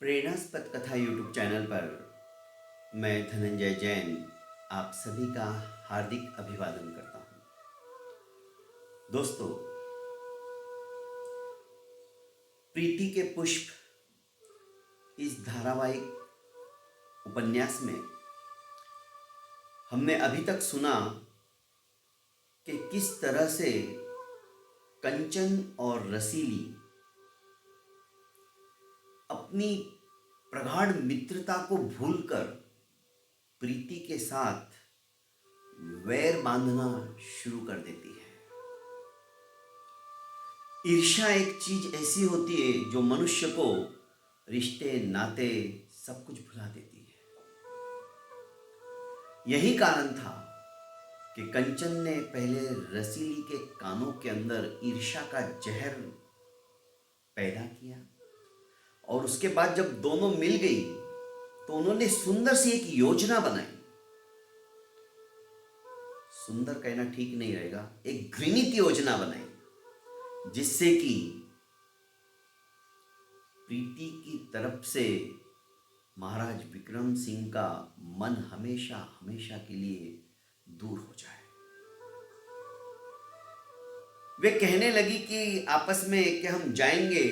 प्रेरणास्पद कथा YouTube channel पर मैं धनंजय जैन आप सभी का हार्दिक अभिवादन करता हूं। दोस्तों, प्रीति के पुष्प इस धारावाहिक उपन्यास में हमने अभी तक सुना कि किस तरह से कंचन और रसीली अपनी प्रगाढ़ मित्रता को भूलकर प्रीति के साथ वैर बांधना शुरू कर देती है। ईर्ष्या एक चीज ऐसी होती है जो मनुष्य को रिश्ते नाते सब कुछ भुला देती है। यही कारण था कि कंचन ने पहले रसीली के कानों के अंदर ईर्ष्या का जहर पैदा किया और उसके बाद जब दोनों मिल गई तो उन्होंने सुंदर सी एक योजना बनाई। सुंदर कहना ठीक नहीं रहेगा, एक घृणित योजना बनाई जिससे कि प्रीति की तरफ से महाराज विक्रम सिंह का मन हमेशा हमेशा के लिए दूर हो जाए। वे कहने लगी कि आपस में कि हम जाएंगे,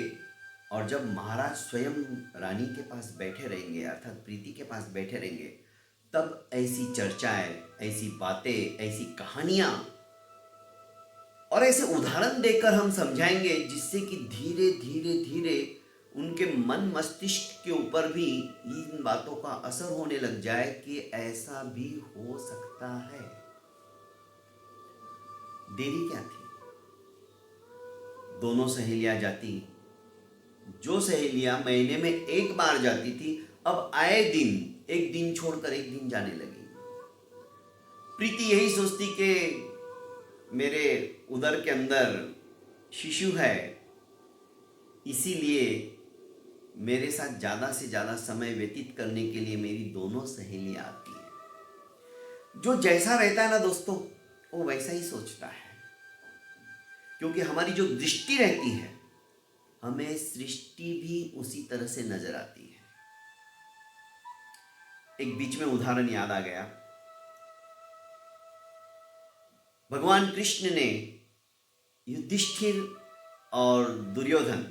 और जब महाराज स्वयं रानी के पास बैठे रहेंगे अर्थात प्रीति के पास बैठे रहेंगे तब ऐसी चर्चाएं, ऐसी बातें, ऐसी कहानियां और ऐसे उदाहरण देकर हम समझाएंगे जिससे कि धीरे धीरे धीरे उनके मन मस्तिष्क के ऊपर भी इन बातों का असर होने लग जाए कि ऐसा भी हो सकता है। देरी क्या थी? दोनों सहेलियां जाती। जो सहेलियां महीने में एक बार जाती थी अब आए दिन, एक दिन छोड़कर एक दिन जाने लगी। प्रीति यही सोचती कि मेरे उदर के अंदर शिशु है, इसीलिए मेरे साथ ज्यादा से ज्यादा समय व्यतीत करने के लिए मेरी दोनों सहेलियां आती हैं। जो जैसा रहता है ना दोस्तों, वो वैसा ही सोचता है, क्योंकि हमारी जो दृष्टि रहती है हमें सृष्टि भी उसी तरह से नजर आती है। एक बीच में उदाहरण याद आ गया। भगवान कृष्ण ने युधिष्ठिर और दुर्योधन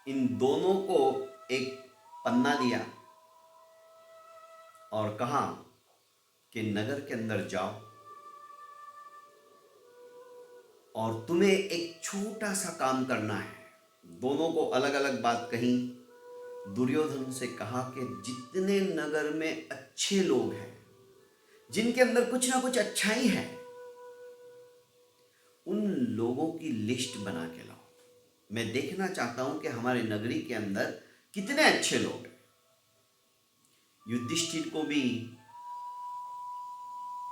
इन दोनों को एक पन्ना दिया और कहा कि नगर के अंदर जाओ और तुम्हें एक छोटा सा काम करना है। दोनों को अलग अलग बात कही। दुर्योधन से कहा कि जितने नगर में अच्छे लोग हैं, जिनके अंदर कुछ ना कुछ अच्छाई है, उन लोगों की लिस्ट बना के लाओ। मैं देखना चाहता हूं कि हमारे नगरी के अंदर कितने अच्छे लोग हैं। युधिष्ठिर को भी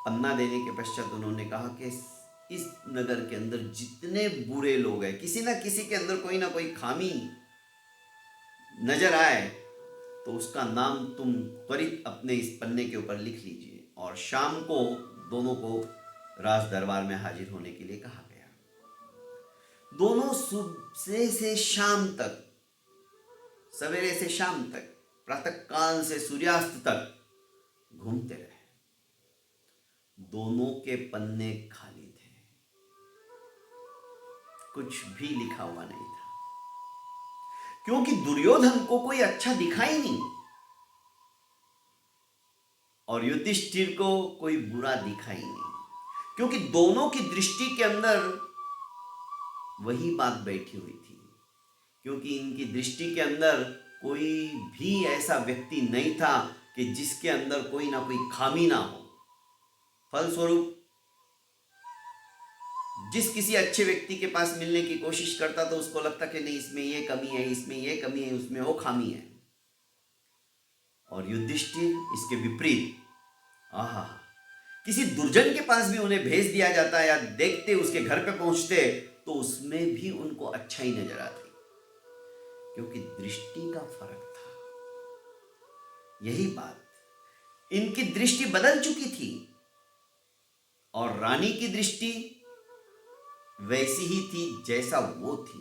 पन्ना देने के पश्चात उन्होंने कहा कि इस नगर के अंदर जितने बुरे लोग हैं, किसी ना किसी के अंदर कोई ना कोई खामी नजर आए तो उसका नाम तुम त्वरित अपने इस पन्ने के ऊपर लिख लीजिए। और शाम को दोनों को राज दरबार में हाजिर होने के लिए कहा गया। दोनों सुबह से शाम तक, सवेरे से शाम तक, प्रातः काल से सूर्यास्त तक घूमते रहे। दोनों के पन्ने खाली थे, कुछ भी लिखा हुआ नहीं था, क्योंकि दुर्योधन को कोई अच्छा दिखा ही नहीं और युधिष्ठिर को कोई बुरा दिखा ही नहीं, क्योंकि दोनों की दृष्टि के अंदर वही बात बैठी हुई थी। क्योंकि इनकी दृष्टि के अंदर कोई भी ऐसा व्यक्ति नहीं था कि जिसके अंदर कोई ना कोई खामी ना हो। फलस्वरूप जिस किसी अच्छे व्यक्ति के पास मिलने की कोशिश करता तो उसको लगता कि नहीं, इसमें ये कमी है, इसमें ये कमी है, उसमें वो खामी है। और युधिष्ठिर इसके विपरीत, आहा, किसी दुर्जन के पास भी उन्हें भेज दिया जाता या देखते उसके घर पे पहुंचते तो उसमें भी उनको अच्छा ही नजर आती, क्योंकि दृष्टि का फर्क था। यही बात, इनकी दृष्टि बदल चुकी थी और रानी की दृष्टि वैसी ही थी जैसा वो थी।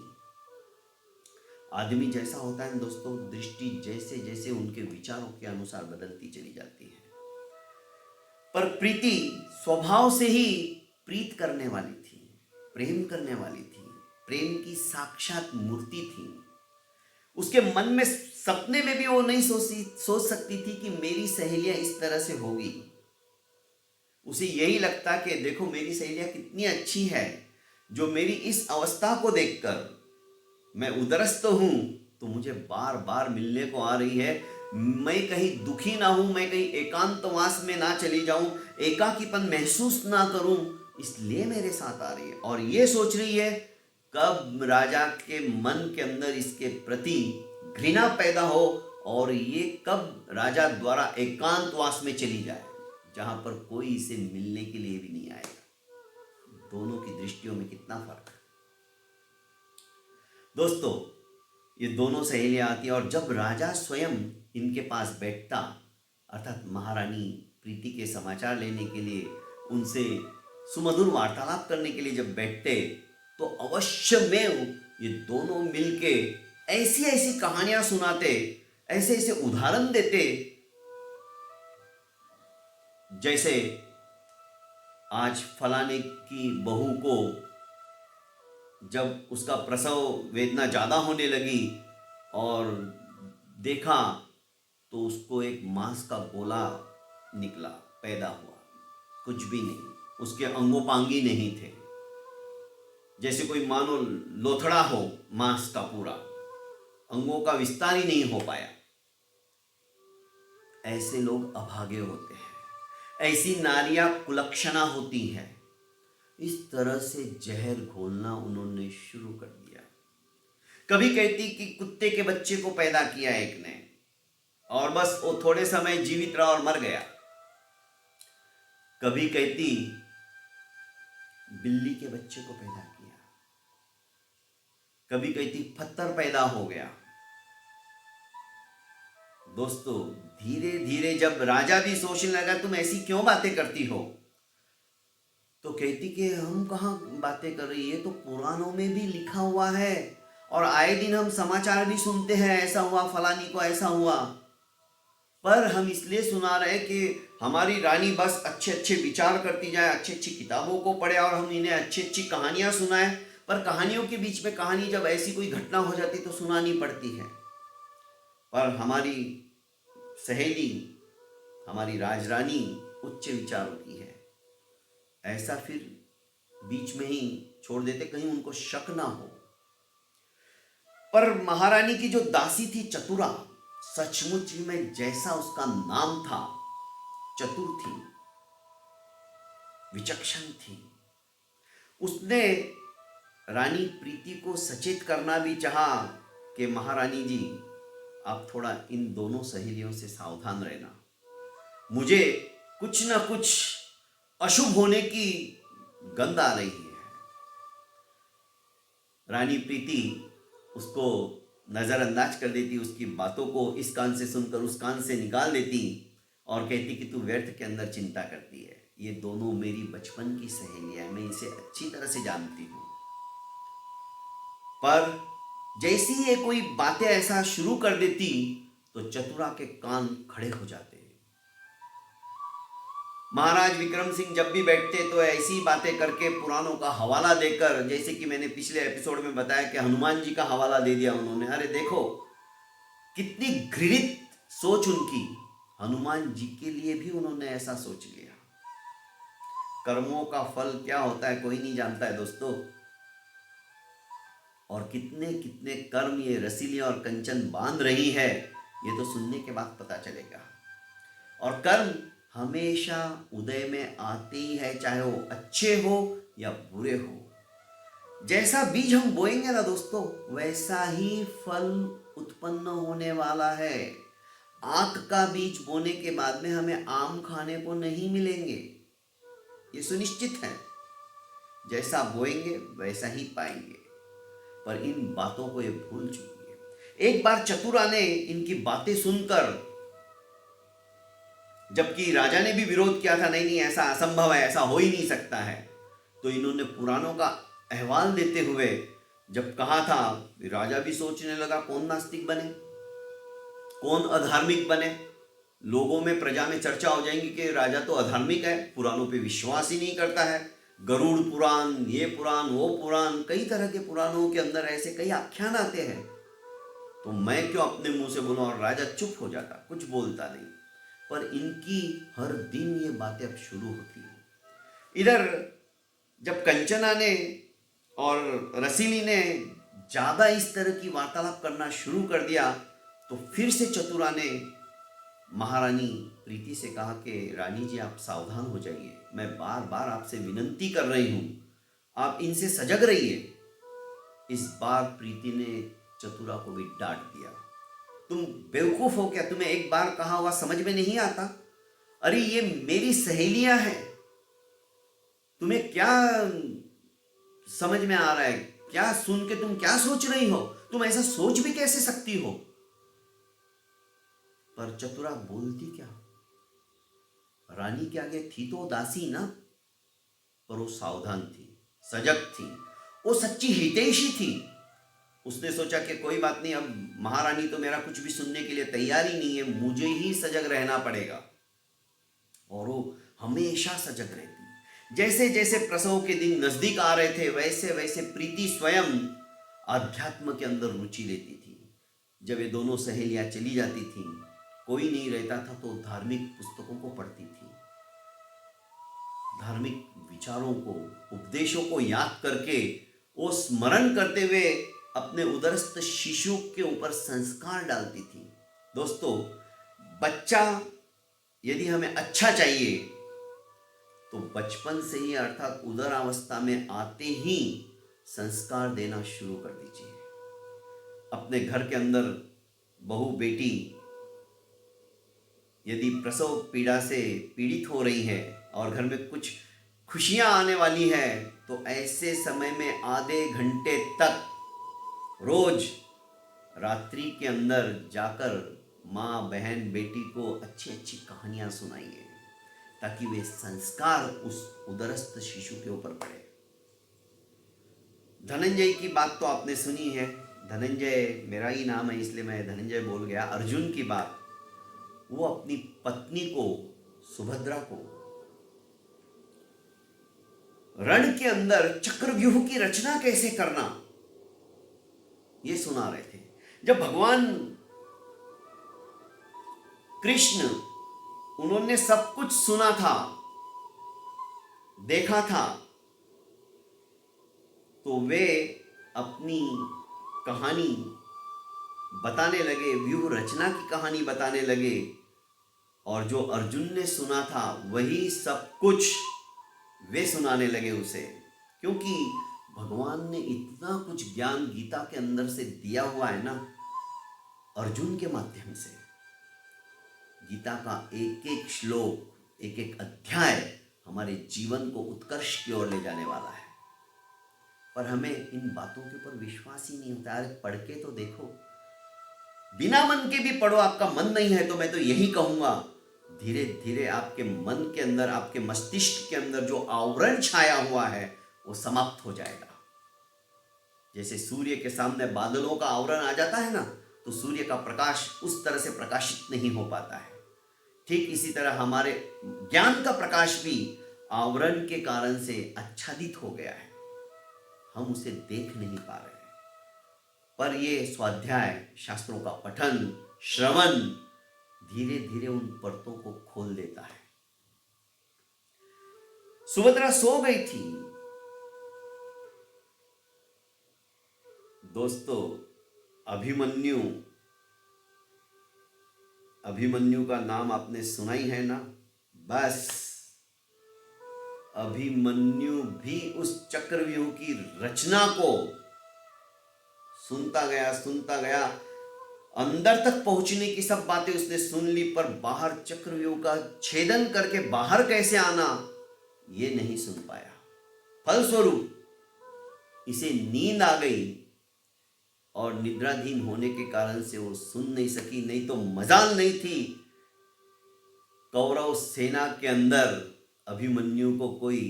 आदमी जैसा होता है ना दोस्तों, दृष्टि जैसे जैसे उनके विचारों के अनुसार बदलती चली जाती है। पर प्रीति स्वभाव से ही प्रीत करने वाली थी, प्रेम करने वाली थी, प्रेम की साक्षात मूर्ति थी। उसके मन में सपने में भी वो नहीं सोच सकती थी कि मेरी सहेलियां इस तरह से होगी। उसे यही लगता कि देखो मेरी सहेलियां कितनी अच्छी है, जो मेरी इस अवस्था को देखकर मैं उदरस्त हूं तो मुझे बार बार मिलने को आ रही है। मैं कहीं दुखी ना हूं, मैं कहीं एकांतवास में ना चली जाऊं, एकाकीपन महसूस ना करूं, इसलिए मेरे साथ आ रही है। और ये सोच रही है कब राजा के मन के अंदर इसके प्रति घृणा पैदा हो और ये कब राजा द्वारा एकांतवास में चली जाए, जहां पर कोई इसे मिलने के लिए भी नहीं आएगा। दोनों की दृष्टियों में कितना फर्क है दोस्तों। ये दोनों सहेलियां आती और जब राजा स्वयं इनके पास बैठता, अर्थात महारानी प्रीति के समाचार लेने के लिए, उनसे सुमधुर वार्तालाप करने के लिए जब बैठते, तो अवश्य में ये दोनों मिलके ऐसी ऐसी कहानियां सुनाते, ऐसे ऐसे उदाहरण देते, जैसे आज फलाने की बहू को जब उसका प्रसव वेदना ज़्यादा होने लगी और देखा तो उसको एक मांस का गोला निकला, पैदा हुआ, कुछ भी नहीं, उसके अंगोपांगी नहीं थे, जैसे कोई मानो लोथड़ा हो मांस का, पूरा अंगों का विस्तार ही नहीं हो पाया। ऐसे लोग अभागे होते हैं, ऐसी नारियां कुलक्षणा होती हैं। इस तरह से जहर घोलना उन्होंने शुरू कर दिया। कभी कहती कि कुत्ते के बच्चे को पैदा किया एक ने और बस वो थोड़े समय जीवित रहा और मर गया। कभी कहती बिल्ली के बच्चे को पैदा किया, कभी कहती पत्थर पैदा हो गया। दोस्तों धीरे धीरे जब राजा भी सोचने लगा तुम ऐसी क्यों बातें करती हो, तो कहती कि हम कहाँ बातें कर रही है, तो पुराणों में भी लिखा हुआ है और आए दिन हम समाचार भी सुनते हैं, ऐसा हुआ, फलानी को ऐसा हुआ। पर हम इसलिए सुना रहे कि हमारी रानी बस अच्छे अच्छे विचार करती जाए, अच्छी अच्छी किताबों को पढ़े और हम इन्हें अच्छी अच्छी कहानियां सुनाएं। पर कहानियों के बीच में कहानी जब ऐसी कोई घटना हो जाती तो सुनानी पड़ती है। पर हमारी सहेली, हमारी राजरानी उच्च विचारों की है, ऐसा फिर बीच में ही छोड़ देते कहीं उनको शक ना हो। पर महारानी की जो दासी थी चतुरा, सचमुच में जैसा उसका नाम था, चतुर थी, विचक्षण थी। उसने रानी प्रीति को सचेत करना भी चाहा कि महारानी जी आप थोड़ा इन दोनों सहेलियों से सावधान रहना, मुझे कुछ ना कुछ अशुभ होने की गंध आ रही है। रानी प्रीति उसको नजरअंदाज कर देती, उसकी बातों को इस कान से सुनकर उस कान से निकाल देती और कहती कि तू व्यर्थ के अंदर चिंता करती है, ये दोनों मेरी बचपन की सहेलियां हैं, मैं इसे अच्छी तरह से जानती हूं। पर जैसी ये कोई बातें ऐसा शुरू कर देती तो चतुरा के कान खड़े हो जाते। महाराज विक्रम सिंह जब भी बैठते तो ऐसी बातें करके, पुराणों का हवाला देकर, जैसे कि मैंने पिछले एपिसोड में बताया कि हनुमान जी का हवाला दे दिया उन्होंने। अरे देखो कितनी घृणित सोच उनकी, हनुमान जी के लिए भी उन्होंने ऐसा सोच लिया। कर्मों का फल क्या होता है कोई नहीं जानता है दोस्तों, और कितने कितने कर्म ये रसीली और कंचन बांध रही है, ये तो सुनने के बाद पता चलेगा। और कर्म हमेशा उदय में आते ही है, चाहे वो अच्छे हो या बुरे हो। जैसा बीज हम बोएंगे ना दोस्तों, वैसा ही फल उत्पन्न होने वाला है। आक का बीज बोने के बाद में हमें आम खाने को नहीं मिलेंगे, ये सुनिश्चित है। जैसा बोएंगे वैसा ही पाएंगे। पर इन बातों को ये भूल चुकी है। एक बार चतुरा ने इनकी बातें सुनकर, जबकि राजा ने भी विरोध किया था, नहीं नहीं ऐसा असंभव है, ऐसा हो ही नहीं सकता है, तो इन्होंने पुराणों का अहवाल देते हुए जब कहा था, राजा भी सोचने लगा कौन नास्तिक बने, कौन अधार्मिक बने। लोगों में, प्रजा में चर्चा हो जाएंगी कि राजा तो अधार्मिक है, पुराणों पे विश्वास ही नहीं करता है। गरुड़ पुराण, ये पुराण, वो पुराण, कई तरह के पुराणों के अंदर ऐसे कई आख्यान आते हैं, तो मैं क्यों अपने मुंह से बोलूं। और राजा चुप हो जाता, कुछ बोलता नहीं। पर इनकी हर दिन ये बातें अब शुरू होती हैं। इधर जब कंचना ने और रसीली ने ज्यादा इस तरह की वार्तालाप करना शुरू कर दिया, तो फिर से चतुरा ने महारानी प्रीति से कहा कि रानी जी आप सावधान हो जाइए, मैं बार बार आपसे विनंती कर रही हूं, आप इनसे सजग रहिए। इस बार प्रीति ने चतुरा को भी डांट दिया, तुम बेवकूफ हो क्या, तुम्हें एक बार कहा हुआ समझ में नहीं आता। अरे ये मेरी सहेलियां हैं, तुम्हें क्या समझ में आ रहा है, क्या सुन के तुम क्या सोच रही हो, तुम ऐसा सोच भी कैसे सकती हो। पर चतुरा बोलती क्या, रानी के आगे थी तो दासी ना, पर वो सावधान थी, सजग थी, वो सच्ची हितैषी थी। उसने सोचा कि कोई बात नहीं, अब महारानी तो मेरा कुछ भी सुनने के लिए तैयार ही नहीं है, मुझे ही सजग रहना पड़ेगा। और वो हमेशा सजग रहती। जैसे जैसे प्रसव के दिन नजदीक आ रहे थे, वैसे वैसे प्रीति स्वयं आध्यात्म के अंदर रुचि लेती थी। जब ये दोनों सहेलियां चली जाती थी, कोई नहीं रहता था, तो धार्मिक पुस्तकों को पढ़ती थी, धार्मिक विचारों को, उपदेशों को याद करके वो स्मरण करते हुए अपने उदरस्थ शिशु के ऊपर संस्कार डालती थी। दोस्तों, बच्चा यदि हमें अच्छा चाहिए तो बचपन से ही, अर्थात उदरावस्था में आते ही संस्कार देना शुरू कर दीजिए। अपने घर के अंदर बहू बेटी यदि प्रसव पीड़ा से पीड़ित हो रही है और घर में कुछ खुशियां आने वाली है, तो ऐसे समय में आधे घंटे तक रोज रात्रि के अंदर जाकर माँ, बहन, बेटी को अच्छी अच्छी कहानियां सुनाइए, ताकि वे संस्कार उस उदरस्थ शिशु के ऊपर पड़े। धनंजय की बात तो आपने सुनी है, धनंजय मेरा ही नाम है इसलिए मैं धनंजय बोल गया। अर्जुन की बात, वो अपनी पत्नी को, सुभद्रा को, रण के अंदर चक्रव्यूह की रचना कैसे करना, ये सुना रहे थे। जब भगवान कृष्ण, उन्होंने सब कुछ सुना था, देखा था, तो वे अपनी कहानी बताने लगे, व्यूह रचना की कहानी बताने लगे। और जो अर्जुन ने सुना था वही सब कुछ वे सुनाने लगे उसे, क्योंकि भगवान ने इतना कुछ ज्ञान गीता के अंदर से दिया हुआ है ना, अर्जुन के माध्यम से। गीता का एक एक श्लोक, एक एक अध्याय हमारे जीवन को उत्कर्ष की ओर ले जाने वाला है। पर हमें इन बातों के ऊपर विश्वास ही नहीं होता। अरे पढ़ के तो देखो, बिना मन के भी पढ़ो। आपका मन नहीं है तो मैं तो यही कहूंगा, धीरे धीरे आपके मन के अंदर, आपके मस्तिष्क के अंदर जो आवरण छाया हुआ है वो समाप्त हो जाएगा। जैसे सूर्य के सामने बादलों का आवरण आ जाता है ना, तो सूर्य का प्रकाश उस तरह से प्रकाशित नहीं हो पाता है। ठीक इसी तरह हमारे ज्ञान का प्रकाश भी आवरण के कारण से आच्छादित हो गया है, हम उसे देख नहीं पा रहे हैं। पर ये स्वाध्याय, शास्त्रों का पठन, श्रवण धीरे धीरे उन परतों को खोल देता है। सुभद्रा सो गई थी। दोस्तों, अभिमन्यु का नाम आपने सुना ही है ना। बस अभिमन्यु भी उस चक्रव्यूह की रचना को सुनता गया, अंदर तक पहुंचने की सब बातें उसने सुन ली, पर बाहर चक्रव्यूह का छेदन करके बाहर कैसे आना, ये नहीं सुन पाया। फलस्वरूप इसे नींद आ गई और निद्राधीन होने के कारण से वो सुन नहीं सकी। नहीं तो मजाल नहीं थी कौरव सेना के अंदर अभिमन्यु को कोई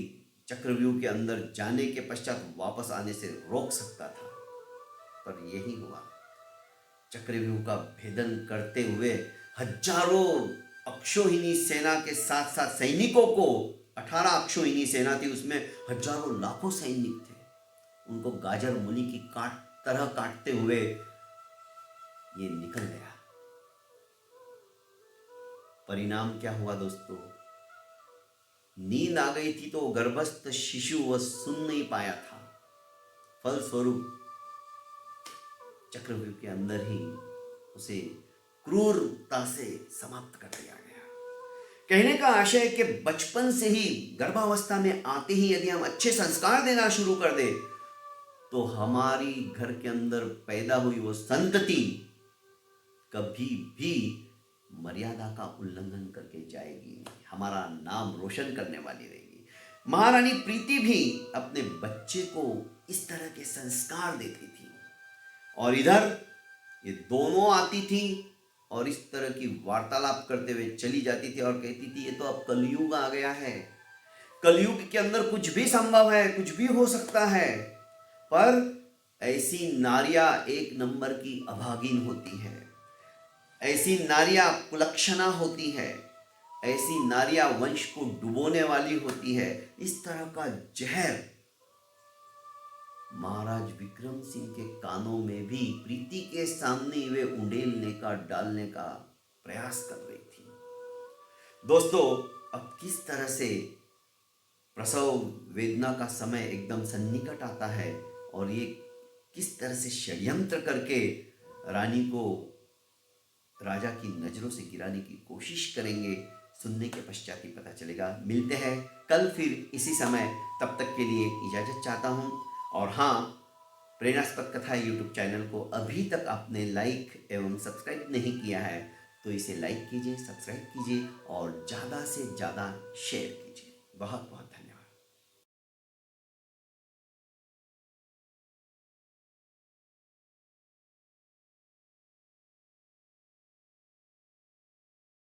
चक्रव्यूह के अंदर जाने के पश्चात वापस आने से रोक सकता था। पर यही हुआ। चक्रव्यूह का भेदन करते हुए हजारों अक्षौहिणी सेना के साथ साथ सैनिकों को, 18 अक्षौहिणी सेना थी, उसमें हजारों लाखों सैनिक थे, उनको गाजर मूली की तरह काटते हुए ये निकल गया। परिणाम क्या हुआ दोस्तों? नींद आ गई थी तो गर्भस्थ शिशु वह सुन नहीं पाया था। फलस्वरूप चक्रव्यूह के अंदर ही उसे क्रूरता से समाप्त कर दिया गया। कहने का आशय है कि बचपन से ही, गर्भावस्था में आते ही यदि हम अच्छे संस्कार देना शुरू कर दे तो हमारी घर के अंदर पैदा हुई वो संतति कभी भी मर्यादा का उल्लंघन करके जाएगी नहीं, हमारा नाम रोशन करने वाली रहेगी। महारानी प्रीति भी अपने बच्चे को इस तरह के संस्कार देती थी, और इधर ये दोनों आती थी और इस तरह की वार्तालाप करते हुए चली जाती थी और कहती थी ये तो अब कलयुग आ गया है, कलयुग के अंदर कुछ भी संभव है, कुछ भी हो सकता है। पर ऐसी नारियां एक नंबर की अभागिन होती है, ऐसी नारियां कुलक्षणा होती है, ऐसी नारियां वंश को डुबोने वाली होती है। इस तरह का जहर महाराज विक्रम सिंह के कानों में भी प्रीति के सामने वे उंडेलने का, डालने का प्रयास कर रही थी। दोस्तों, अब किस तरह से प्रसव वेदना का समय एकदम सन्निकट आता है और ये किस तरह से षड्यंत्र करके रानी को राजा की नजरों से गिराने की कोशिश करेंगे, सुनने के पश्चात ही पता चलेगा। मिलते हैं कल फिर इसी समय, तब तक के लिए इजाजत चाहता हूं। और हाँ, प्रेरणास्पद कथा यूट्यूब चैनल को अभी तक आपने लाइक एवं सब्सक्राइब नहीं किया है तो इसे लाइक कीजिए, सब्सक्राइब कीजिए और ज़्यादा से ज़्यादा शेयर कीजिए। बहुत बहुत